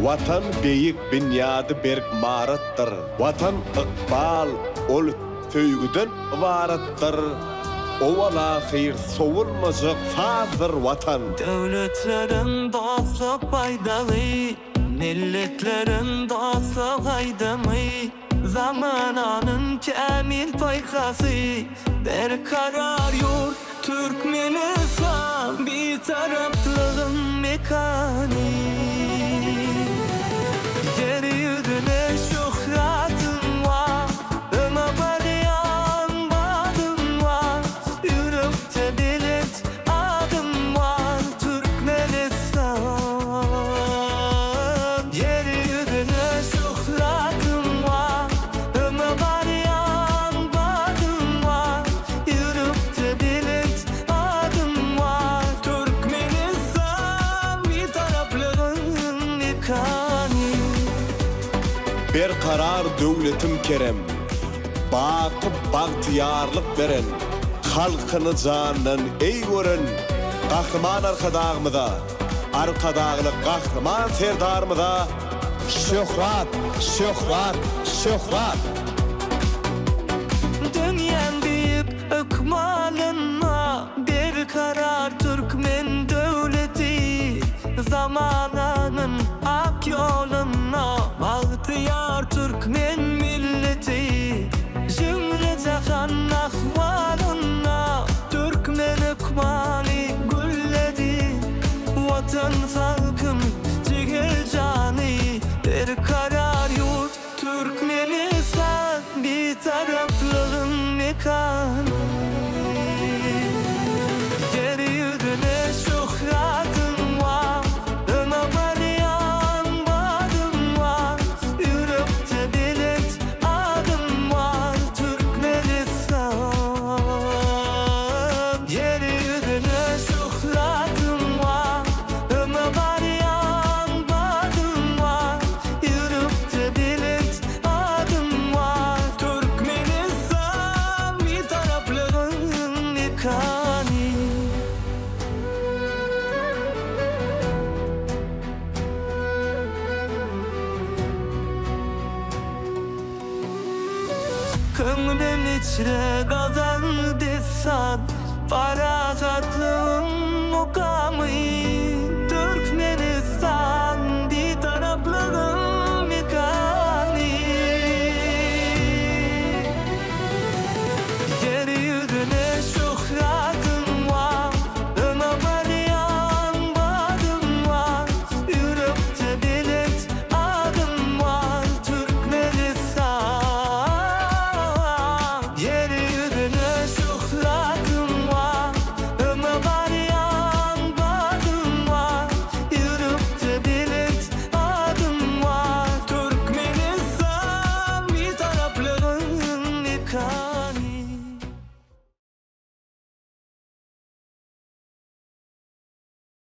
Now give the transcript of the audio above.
Vatan beýik bünyady berk marattır. Vatan ykbal ol söýgüden ibaratdyr. Owala hyr sowulmajak fazdyr vatan. Devletlerin dostu faydalı, milletlerin dostu faydamı. Zamananın kamil paykası, berkarar yurt Türkmenistan, bir taraplığın mekanı. Yeryüzüne şöhretim var, öme barayan badım var. Yürekte bilet adım var, Türkmenistan. Yeryüzüne şöhretim var, öme barayan badım var. Yürekte bilet adım var, Türkmenistan. Bir taraplığın mekanı. Berkarar döwletim kerem, bakyp bagtyarlyk beren, halkyny janydan ey gören, gahryman arkadagymyza, arkadagly gahryman serdarmyza şöhrat, şöhrat, şöhrat. Dünyan büyük ökmalına, berkarar Türkmen devleti. Zamananın ak yoluna, bahtiyar Türkmen milleti. Cümle cahan ahvalına, Türkmen ökmali gülledi. Vatan halkın ciğer canı, berkarar yurt Türkmenistan, bir taraplığın mekanı. Yeryüzüne şöhretim var, öme barayan badım var. Yürekte bilet adım var, Türkmenistan. Yeryüzüne şöhretim var, öme barayan badım var. Yürekte bilet adım var, Türkmenistan. Bir taraplığın mekanı. Kömrün içre kazandı san, farazatlığın mukamı.